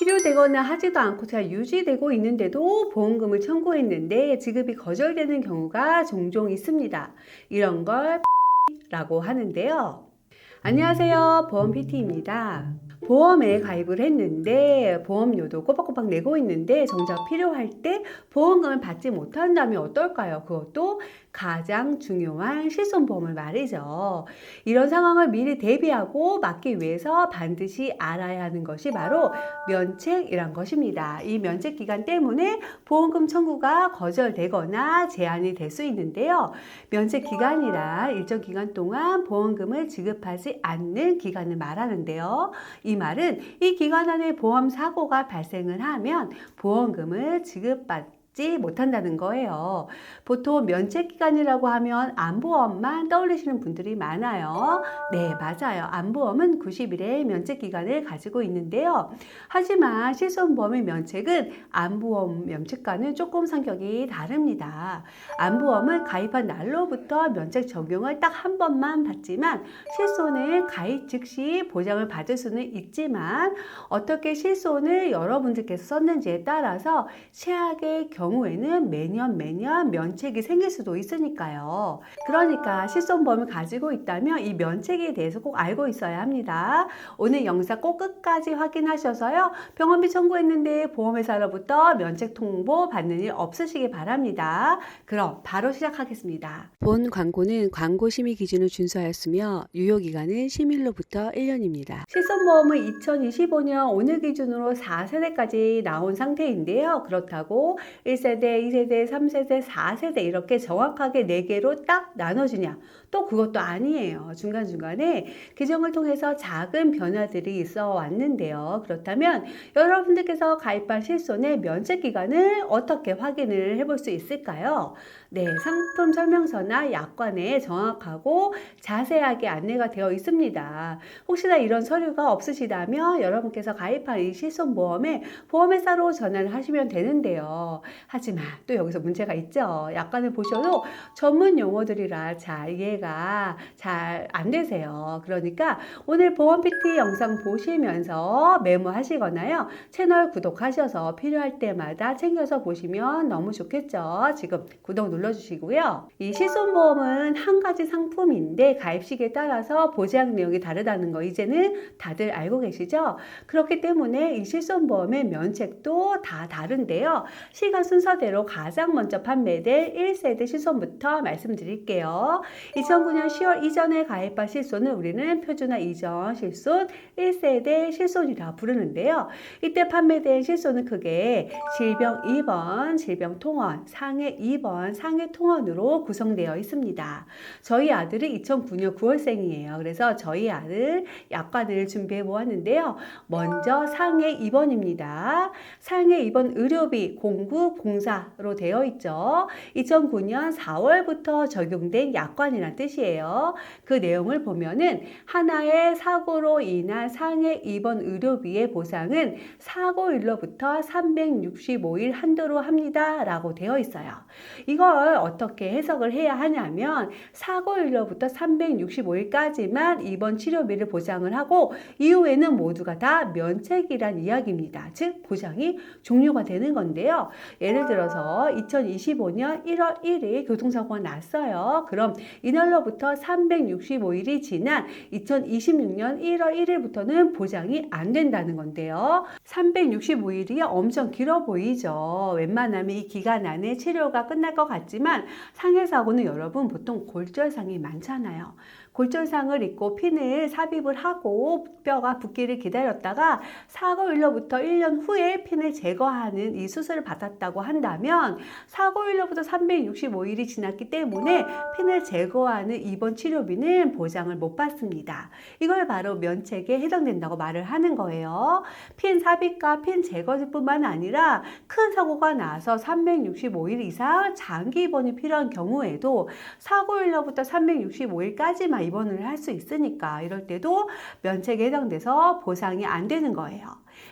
치료되거나 하지도 않고 잘 유지되고 있는데도 보험금을 청구했는데 지급이 거절되는 경우가 종종 있습니다. 이런 걸 라고 하는데요. 안녕하세요. 보험 PT입니다. 보험에 가입을 했는데 보험료도 꼬박꼬박 내고 있는데 정작 필요할 때 보험금을 받지 못한다면 어떨까요? 그것도 가장 중요한 실손보험을 말이죠. 이런 상황을 미리 대비하고 막기 위해서 반드시 알아야 하는 것이 바로 면책이란 것입니다. 이 면책 기간 때문에 보험금 청구가 거절되거나 제한이 될 수 있는데요. 면책 기간이란 일정 기간 동안 보험금을 지급하지 않는 기간을 말하는데요. 이 말은 이 기간 안에 보험 사고가 발생을 하면 보험금을 지급받지 못한다는 거예요. 보통 면책기간이라고 하면 암보험만 떠올리시는 분들이 많아요. 네, 맞아요. 암보험은 90일의 면책기간을 가지고 있는데요. 하지만 실손보험의 면책은 암보험 면책과는 조금 성격이 다릅니다. 암보험은 가입한 날로부터 면책 적용을 딱 한 번만 받지만 실손은 가입 즉시 보장을 받을 수는 있지만 어떻게 실손을 여러분들께서 썼는지에 따라서 최악의 경우에는 매년 면책이 생길 수도 있으니까요. 그러니까 실손보험을 가지고 있다면 이 면책에 대해서 꼭 알고 있어야 합니다. 오늘 영상 꼭 끝까지 확인하셔서요. 병원비 청구했는데 보험회사로부터 면책 통보 받는 일 없으시기 바랍니다. 그럼 바로 시작하겠습니다. 본 광고는 광고 심의 기준을 준수하였으며 유효기간은 심의일로부터 1년입니다. 실손보험은 2025년 오늘 기준으로 4세대까지 나온 상태인데요. 그렇다고 1세대, 2세대, 3세대, 4세대 이렇게 정확하게 4개로 딱 나눠주냐? 또 그것도 아니에요. 중간중간에 규정을 통해서 작은 변화들이 있어 왔는데요. 그렇다면 여러분들께서 가입한 실손의 면책 기간을 어떻게 확인을 해볼 수 있을까요? 네, 상품 설명서나 약관에 정확하고 자세하게 안내가 되어 있습니다. 혹시나 이런 서류가 없으시다면 여러분께서 가입한 이 실손보험에 보험회사로 전화를 하시면 되는데요. 하지만 또 여기서 문제가 있죠. 약관을 보셔도 전문 용어들이라 잘 이해가 잘 안 되세요. 그러니까 오늘 보험 PT 영상 보시면서 메모하시거나요. 채널 구독하셔서 필요할 때마다 챙겨서 보시면 너무 좋겠죠. 지금 구독 눌러주시고요. 이 실손보험은 한 가지 상품인데 가입 시기에 따라서 보장 내용이 다르다는 거 이제는 다들 알고 계시죠? 그렇기 때문에 이 실손보험의 면책도 다 다른데요. 시간 순서대로 가장 먼저 판매될 1세대 실손부터 말씀드릴게요. 2009년 10월 이전에 가입한 실손은 우리는 표준화 이전 실손 1세대 실손이라 부르는데요. 이때 판매된 실손은 크게 질병 2번, 질병 통원, 상해 2번, 상해 통원으로 구성되어 있습니다. 저희 아들이 2009년 9월생이에요. 그래서 저희 아들 약관을 준비해 보았는데요. 먼저 상해 2번입니다. 상해 2번 의료비 공급 공사로 되어 있죠. 2009년 4월부터 적용된 약관이란 뜻이에요. 그 내용을 보면은 하나의 사고로 인한 상해 2번 의료비의 보상은 사고일로부터 365일 한도로 합니다. 라고 되어 있어요. 이걸 어떻게 해석을 해야 하냐면 사고일로부터 365일까지만 입원 치료비를 보장을 하고 이후에는 모두가 다 면책이란 이야기입니다. 즉 보장이 종료가 되는 건데요. 예를 들어서 2025년 1월 1일 교통사고가 났어요. 그럼 이날로부터 365일이 지난 2026년 1월 1일부터는 보장이 안 된다는 건데요. 365일이 엄청 길어 보이죠. 웬만하면 이 기간 안에 치료가 끝날 것 같지만 상해사고는 여러분 보통 골절상이 많잖아요. 골절상을 입고 핀을 삽입을 하고 뼈가 붓기를 기다렸다가 사고일로부터 1년 후에 핀을 제거하는 이 수술을 받았다고 한다면 사고일로부터 365일이 지났기 때문에 핀을 제거하는 입원 치료비는 보장을 못 받습니다. 이걸 바로 면책에 해당된다고 말을 하는 거예요. 핀 삽입과 핀 제거뿐만 아니라 큰 사고가 나서 365일 이상 장기 입원이 필요한 경우에도 사고일로부터 365일까지만 입원을 할 수 있으니까 이럴 때도 면책에 해당돼서 보상이 안 되는 거예요.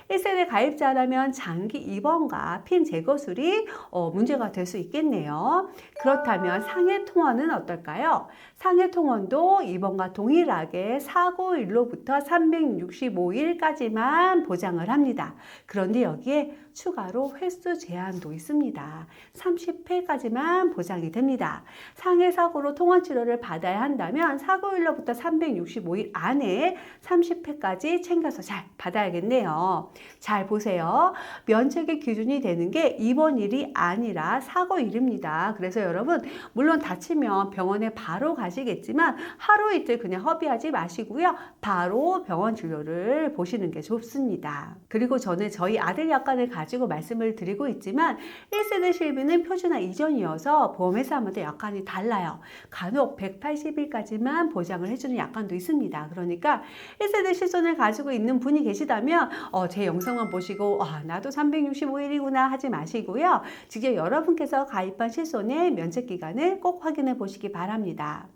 1세대 가입자라면 장기 입원과 핀 제거술이 문제가 될 수 있겠네요. 그렇다면 상해 통원은 어떨까요? 상해 통원도 입원과 동일하게 사고일로부터 365일까지만 보장을 합니다. 그런데 여기에 추가로 횟수 제한도 있습니다. 30회까지만 보장이 됩니다. 상해 사고로 통원 치료를 받아야 한다면 사고일로부터 365일 안에 30회까지 챙겨서 잘 받아야겠네요. 잘 보세요. 면책의 기준이 되는 게 입원일이 아니라 사고일입니다. 그래서 여러분 물론 다치면 병원에 바로 가시겠지만 하루 이틀 그냥 허비하지 마시고요. 바로 병원 진료를 보시는 게 좋습니다. 그리고 저는 저희 아들 약관을 가지고 말씀을 드리고 있지만 1세대 실비는 표준화 이전이어서 보험회사마다 약관이 달라요. 간혹 180일까지만 보장을 해주는 약관도 있습니다. 그러니까 1세대 실손을 가지고 있는 분이 계시다면 제 영상만 보시고 나도 365일이구나 하지 마시고요. 직접 여러분께서 가입한 실손의 면책기간을 꼭 확인해 보시기 바랍니다.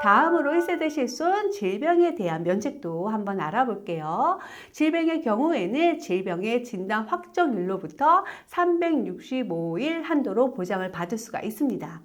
다음으로 1세대 실손 질병에 대한 면책도 한번 알아볼게요. 질병의 경우에는 질병의 진단 확정일로부터 365일 한도로 보장을 받을 수가 있습니다.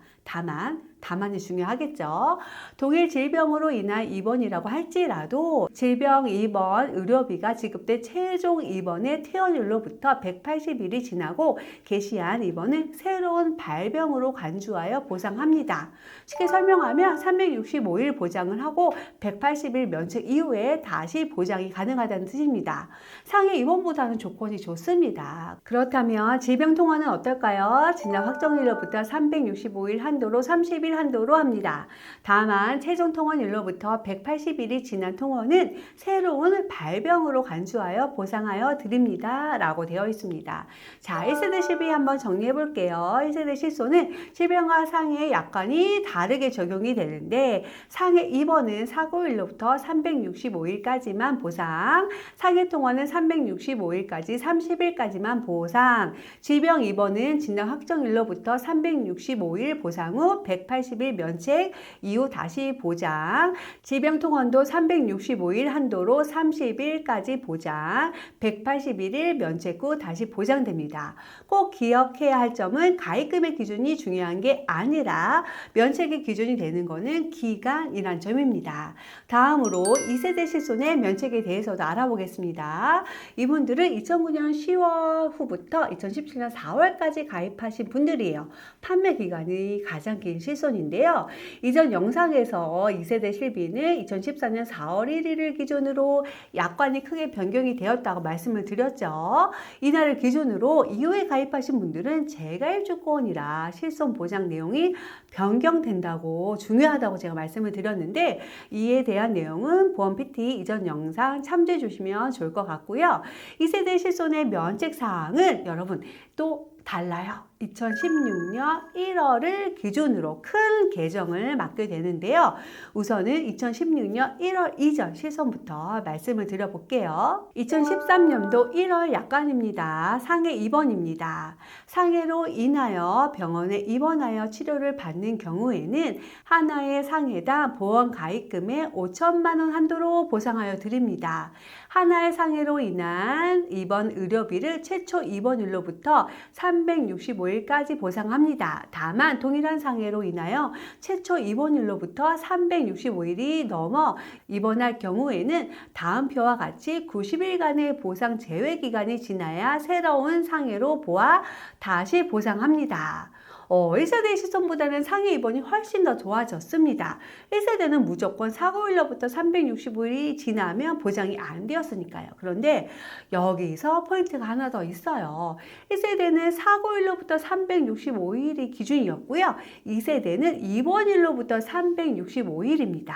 다만이 중요하겠죠. 동일 질병으로 인한 입원이라고 할지라도 질병 입원 의료비가 지급된 최종 입원의 퇴원일로부터 180일이 지나고 개시한 입원은 새로운 발병으로 간주하여 보상합니다. 쉽게 설명하면 365일 보장을 하고 180일 면책 이후에 다시 보장이 가능하다는 뜻입니다. 상해 입원보다는 조건이 좋습니다. 그렇다면 질병 통원은 어떨까요? 진단 확정일로부터 365일 한도로 30일 한도로 합니다. 다만 최종 통원일로부터 180일이 지난 통원은 새로운 발병으로 간주하여 보상하여 드립니다. 라고 되어 있습니다. 자, 1세대 실비 한번 정리해 볼게요. 1세대 실손은 질병과 상해 약관이 다르게 적용이 되는데 상해 입원은 사고일로부터 365일까지만 보상, 상해 통원은 365일까지 30일까지만 보상, 질병 입원은 진단 확정일로부터 365일 보상 후 180일 면책 이후 다시 보장, 질병 통원도 365일 한도로 30일까지 보장, 181일 면책 후 다시 보장됩니다. 꼭 기억해야 할 점은 가입금의 기준이 중요한 게 아니라 면책의 기준이 되는 것은 기간이란 점입니다. 다음으로 2세대 실손의 면책에 대해서도 알아보겠습니다. 이분들은 2009년 10월 후부터 2017년 4월까지 가입하신 분들이에요. 판매 기간이 가장 긴 실손인데요. 이전 영상에서 2세대 실비는 2014년 4월 1일을 기준으로 약관이 크게 변경이 되었다고 말씀을 드렸죠. 이날을 기준으로 이후에 가입하신 분들은 재가입 조건이라 실손 보장 내용이 변경된다고 중요하다고 제가 말씀을 드렸는데 이에 대한 내용은 보험 PT 이전 영상 참조해 주시면 좋을 것 같고요. 2세대 실손의 면책 사항은 여러분 또 달라요. 2016년 1월을 기준으로 큰 개정을 맡게 되는데요. 우선은 2016년 1월 이전 실손부터 말씀을 드려볼게요. 2013년도 1월 약관입니다. 상해 입원입니다. 상해로 인하여 병원에 입원하여 치료를 받는 경우에는 하나의 상해당 보험 가입금의 5천만 원 한도로 보상하여 드립니다. 하나의 상해로 인한 입원 의료비를 최초 입원일로부터 365일까지 보상합니다. 다만 동일한 상해로 인하여 최초 입원일로부터 365일이 넘어 입원할 경우에는 다음표와 같이 90일간의 보상 제외 기간이 지나야 새로운 상해로 보아 다시 보상합니다. 1세대 실손보다는 상해 입원이 훨씬 더 좋아졌습니다. 1세대는 무조건 사고일로부터 365일이 지나면 보장이 안 되었으니까요. 그런데 여기서 포인트가 하나 더 있어요. 1세대는 사고일로부터 365일이 기준이었고요. 2세대는 입원일로부터 365일입니다.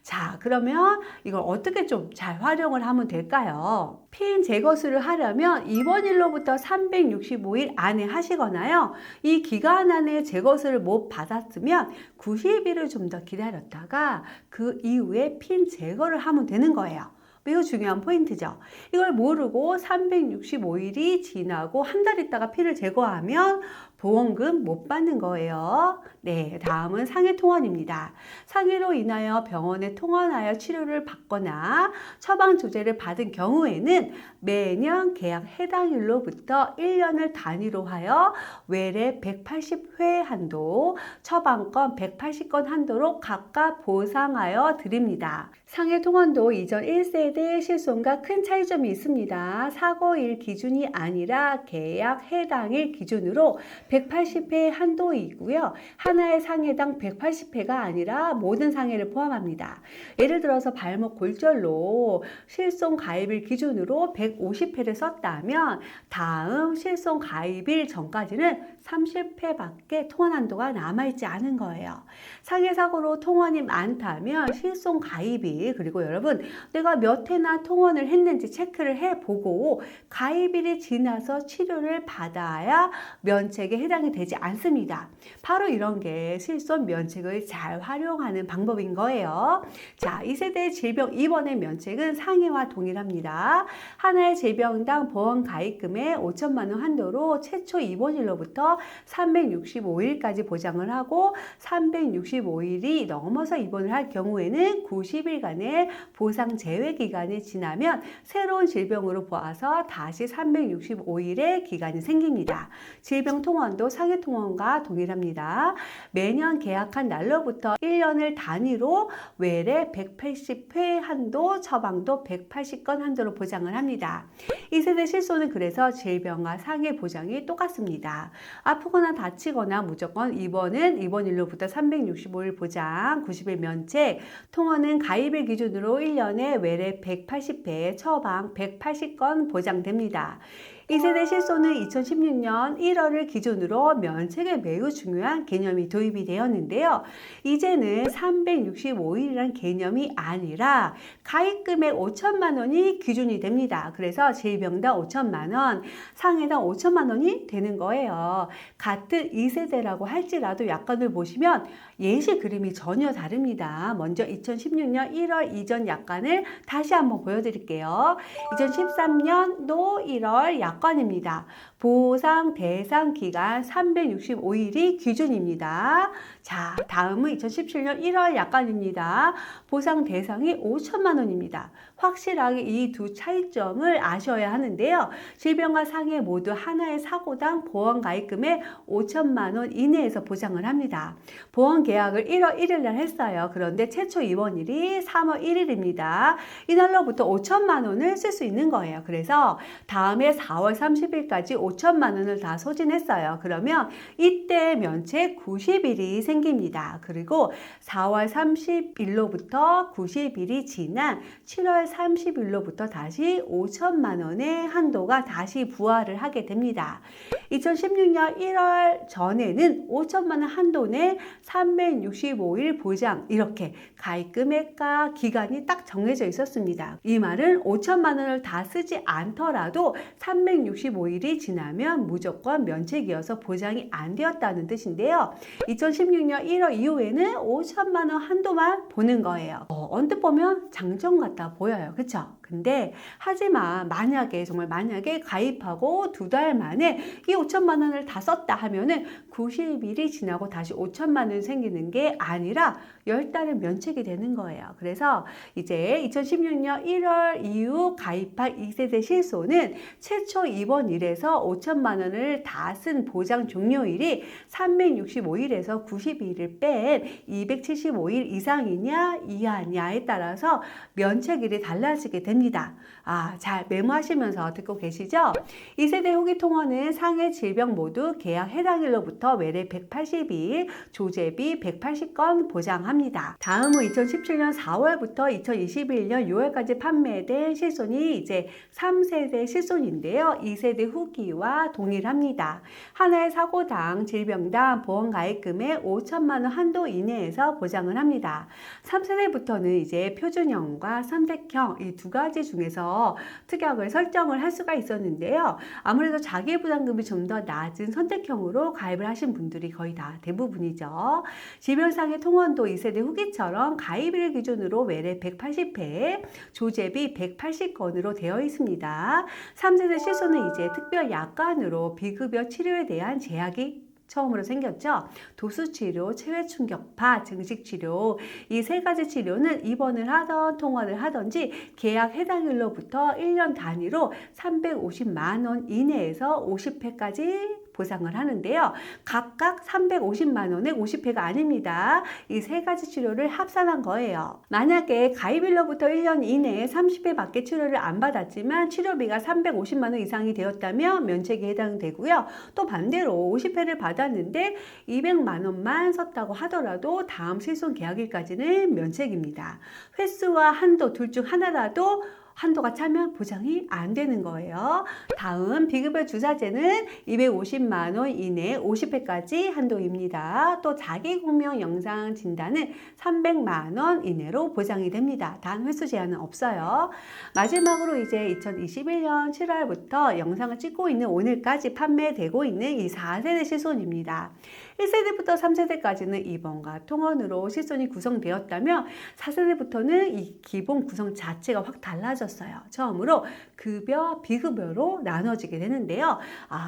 자, 그러면 이걸 어떻게 좀 잘 활용을 하면 될까요? 핀 제거술을 하려면 입원일로부터 365일 안에 하시거나요. 이 기간 안에 제거술을 못 받았으면 90일을 좀 더 기다렸다가 그 이후에 핀 제거를 하면 되는 거예요. 매우 중요한 포인트죠. 이걸 모르고 365일이 지나고 한 달 있다가 피를 제거하면 보험금 못 받는 거예요. 네, 다음은 상해 통원입니다. 상해로 인하여 병원에 통원하여 치료를 받거나 처방 조제를 받은 경우에는 매년 계약 해당일로부터 1년을 단위로 하여 외래 180회 한도, 처방권 180건 한도로 각각 보상하여 드립니다. 상해 통원도 이전 1세대 실손과 큰 차이점이 있습니다. 사고일 기준이 아니라 계약 해당일 기준으로 180회 한도이고요. 하나의 상해당 180회가 아니라 모든 상해를 포함합니다. 예를 들어서 발목 골절로 실손 가입일 기준으로 150회를 썼다면 다음 실손 가입일 전까지는 30회밖에 통원 한도가 남아있지 않은 거예요. 상해 사고로 통원이 많다면 실손 가입일, 그리고 여러분 내가 몇 회나 통원을 했는지 체크를 해보고 가입일이 지나서 치료를 받아야 면책에 해당이 되지 않습니다. 바로 이런 게 실손 면책을 잘 활용하는 방법인 거예요. 자, 2세대 질병 입원의 면책은 상해와 동일합니다. 하나의 질병당 보험 가입금의 5천만 원 한도로 최초 입원일로부터 365일까지 보장을 하고 365일이 넘어서 입원을 할 경우에는 90일간의 보상 제외 기간이 지나면 새로운 질병으로 보아서 다시 365일의 기간이 생깁니다. 질병 통원도 상해 통원과 동일합니다. 매년 계약한 날로부터 1년을 단위로 외래 180회 한도, 처방도 180건 한도로 보장을 합니다. 2세대 실손은 그래서 질병과 상해 보장이 똑같습니다. 아프거나 다치거나 무조건 입원은 입원일로부터 365일 보장, 90일 면책, 통원은 가입일 기준으로 1년에 외래 180회, 처방 180건 보장됩니다. 2세대 실손은 2016년 1월을 기준으로 면책에 매우 중요한 개념이 도입이 되었는데요. 이제는 365일이라는 개념이 아니라 가입금액 5천만 원이 기준이 됩니다. 그래서 질병당 5천만 원, 상해당 5천만 원이 되는 거예요. 같은 2세대라고 할지라도 약관을 보시면 예시 그림이 전혀 다릅니다. 먼저 2016년 1월 이전 약관을 다시 한번 보여드릴게요. 2013년도 1월 약관입니다. 보상 대상 기간 365일이 기준입니다. 자, 다음은 2017년 1월 약관입니다. 보상 대상이 5천만 원입니다. 확실하게 이 두 차이점을 아셔야 하는데요. 질병과 상해 모두 하나의 사고당 보험 가입금의 5천만 원 이내에서 보장을 합니다. 보험 계약을 1월 1일 날 했어요. 그런데 최초 입원일이 3월 1일입니다. 이날로부터 5천만 원을 쓸 수 있는 거예요. 그래서 다음에 4월 30일까지 5천만 원을 다 소진했어요. 그러면 이때 면책 90일이 생깁니다. 그리고 4월 30일로부터 90일이 지난 7월 30일로부터 다시 5천만 원의 한도가 다시 부활을 하게 됩니다. 2016년 1월 전에는 5천만 원 한도 내 365일 보장, 이렇게 가입금액과 기간이 딱 정해져 있었습니다. 이 말은 5천만 원을 다 쓰지 않더라도 365일이 지나면 무조건 면책이어서 보장이 안 되었다는 뜻인데요. 2016년 1월 이후에는 5천만 원 한도만 보는 거예요. 언뜻 보면 장점 같아 보여요. 그쵸? 근데 하지만 정말 만약에 가입하고 2달 만에 이 5천만 원을 다 썼다 하면은 90일이 지나고 다시 5천만 원 생기는 게 아니라 10달은 면책이 되는 거예요. 그래서 이제 2016년 1월 이후 가입할 2세대 실손은 최초 입원일에서 5천만 원을 다 쓴 보장 종료일이 365일에서 90일을 뺀 275일 이상이냐 이하냐에 따라서 면책일이 달라지게 됩니다. 잘 메모하시면서 듣고 계시죠? 2세대 후기 통원은 상해 질병 모두 계약 해당일로부터 외래 180일, 조제비 180건 보장합니다. 다음은 2017년 4월부터 2021년 6월까지 판매된 실손이 이제 3세대 실손인데요. 2세대 후기와 동일합니다. 하나의 사고당, 질병당 보험 가입금의 5천만 원 한도 이내에서 보장을 합니다. 3세대부터는 이제 표준형과 선택형 이 두 가지 중에서 특약을 설정을 할 수가 있었는데요. 아무래도 자기부담금이 좀 더 낮은 선택형으로 가입을 하신 분들이 거의 다 대부분이죠. 질병상의 통원도 2세대 후기처럼 가입일 기준으로 통원으로 외래 180회, 조제비 180건으로 되어 있습니다. 3세대 실손은 이제 특별 약관으로 비급여 치료에 대한 제약이 처음으로 생겼죠. 도수치료, 체외충격파, 증식치료 이 세 가지 치료는 입원을 하던 통원을 하던지 계약 해당일로부터 1년 단위로 350만 원 이내에서 50회까지 보상을 하는데요. 각각 350만 원에 50회가 아닙니다. 이 세 가지 치료를 합산한 거예요. 만약에 가입일로부터 1년 이내에 30회밖에 치료를 안 받았지만 치료비가 350만 원 이상이 되었다면 면책이 해당되고요. 또 반대로 50회를 받았는데 200만 원만 썼다고 하더라도 다음 실손 계약일까지는 면책입니다. 횟수와 한도 둘 중 하나라도 한도가 차면 보장이 안 되는 거예요. 다음 비급여 주사제는 250만 원 이내 50회까지 한도입니다. 또 자기공명 영상 진단은 300만 원 이내로 보장이 됩니다. 단 횟수 제한은 없어요. 마지막으로 이제 2021년 7월부터 영상을 찍고 있는 오늘까지 판매되고 있는 이 4세대 실손입니다. 1세대부터 3세대까지는 입원과 통원으로 실손이 구성되었다면 4세대부터는 이 기본 구성 자체가 확 달라졌어요. 처음으로 급여, 비급여로 나눠지게 되는데요.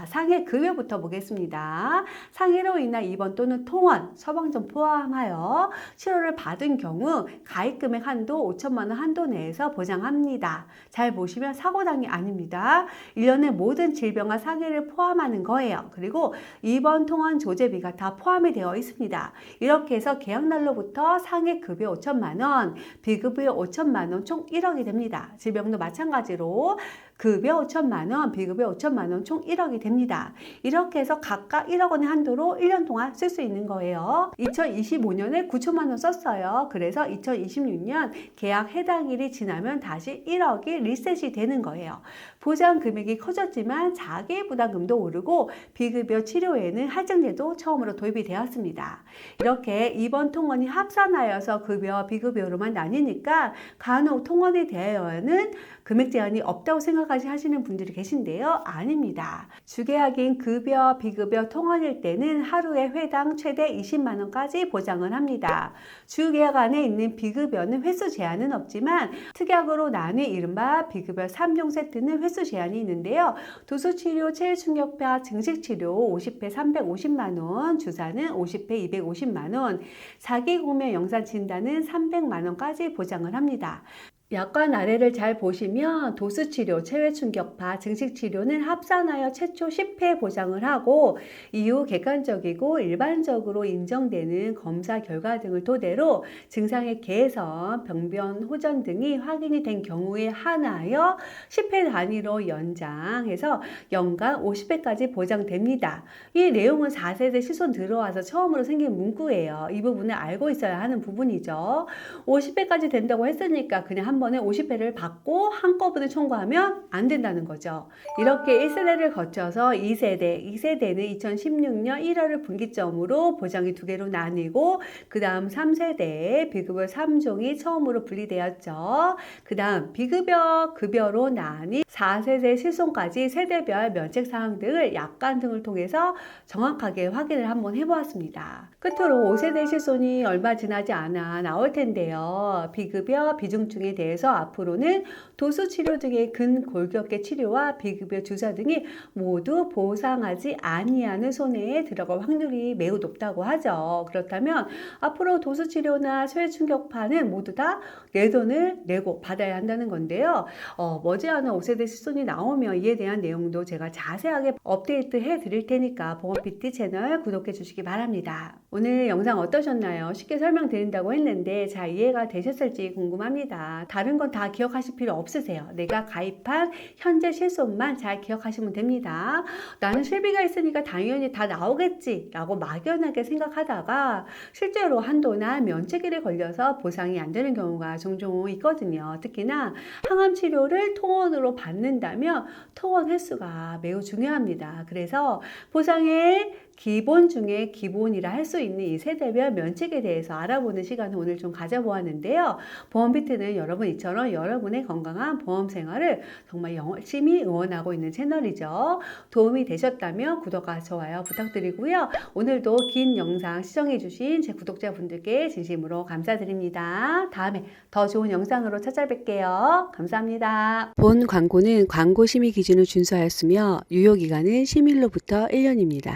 상해 급여부터 보겠습니다. 상해로 인한 입원 또는 통원, 처방전 포함하여 치료를 받은 경우 가입금액 한도 5천만 원 한도 내에서 보장합니다. 잘 보시면 사고당이 아닙니다. 1년의 모든 질병과 상해를 포함하는 거예요. 그리고 입원, 통원, 조제비가 다 포함이 되어 있습니다. 이렇게 해서 계약날로부터 상해 급여 5천만 원, 비급여 5천만 원, 총 1억이 됩니다. 질병도 마찬가지로 급여 5천만 원, 비급여 5천만 원, 총 1억이 됩니다. 이렇게 해서 각각 1억 원의 한도로 1년 동안 쓸 수 있는 거예요. 2025년에 9천만 원 썼어요. 그래서 2026년 계약 해당일이 지나면 다시 1억이 리셋이 되는 거예요. 보장 금액이 커졌지만 자기부담금도 오르고 비급여 치료에는 할증제도 처음으로 도입이 되었습니다. 이렇게 입원 통원이 합산하여서 급여, 비급여로만 나뉘니까 간혹 통원에 대하여는 금액 제한이 없다고 생각하시는 분들이 계신데요. 아닙니다. 주계약인 급여, 비급여 통원일 때는 하루에 회당 최대 20만 원까지 보장을 합니다. 주계약 안에 있는 비급여는 횟수 제한은 없지만 특약으로 나눈 이른바 비급여 3종 세트는 횟수 제한이 있는데요. 도수치료, 체외충격파, 증식치료 50회 350만 원, 주사는 50회 250만 원, 자기공명 영상 진단은 300만 원까지 보장을 합니다. 약관 아래를 잘 보시면 도수치료, 체외충격파, 증식치료는 합산하여 최초 10회 보장을 하고 이후 객관적이고 일반적으로 인정되는 검사 결과 등을 토대로 증상의 개선, 병변 호전 등이 확인이 된 경우에 한하여 10회 단위로 연장해서 연간 50회까지 보장됩니다. 이 내용은 4세대 실손 들어와서 처음으로 생긴 문구예요. 이 부분을 알고 있어야 하는 부분이죠. 50회까지 된다고 했으니까 그냥 한 번에 50회를 받고 한꺼번에 청구하면 안 된다는 거죠. 이렇게 1세대를 거쳐서 2세대는 2016년 1월을 분기점으로 보장이 두 개로 나뉘고 그 다음 3세대 비급여 3종이 처음으로 분리되었죠. 그 다음 비급여, 급여로 나뉜 4세대 실손까지 세대별 면책사항 등을 약관 등을 통해서 정확하게 확인을 한번 해보았습니다. 끝으로 5세대 실손이 얼마 지나지 않아 나올 텐데요. 비급여, 비중증에 대해서 앞으로는 도수치료 등의 근골격계 치료와 비급여 주사 등이 모두 보상하지 아니하는 손해에 들어갈 확률이 매우 높다고 하죠. 그렇다면 앞으로 도수치료나 쇠충격파는 모두 다 내 돈을 내고 받아야 한다는 건데요. 머지않아 5세대 실손이 나오면 이에 대한 내용도 제가 자세하게 업데이트 해 드릴 테니까 보건PT 채널 구독해 주시기 바랍니다. 오늘 영상 어떠셨나요? 쉽게 설명드린다고 했는데 잘 이해가 되셨을지 궁금합니다. 다른 건 다 기억하실 필요 없으세요. 내가 가입한 현재 실손만 잘 기억하시면 됩니다. 나는 실비가 있으니까 당연히 다 나오겠지 라고 막연하게 생각하다가 실제로 한도나 면책일에 걸려서 보상이 안 되는 경우가 종종 있거든요. 특히나 항암 치료를 통원으로 받는다면 통원 횟수가 매우 중요합니다. 그래서 보상의 기본 중에 기본이라 할 수 있는 이 세대별 면책에 대해서 알아보는 시간을 오늘 좀 가져보았는데요. 보건PT는 여러분 여러분 이처럼 여러분의 건강한 보험 생활을 정말 열심히 응원하고 있는 채널이죠. 도움이 되셨다면 구독과 좋아요 부탁드리고요. 오늘도 긴 영상 시청해주신 제 구독자분들께 진심으로 감사드립니다. 다음에 더 좋은 영상으로 찾아뵐게요. 감사합니다. 본 광고는 광고 심의 기준을 준수하였으며 유효기간은 심의일로부터 1년입니다.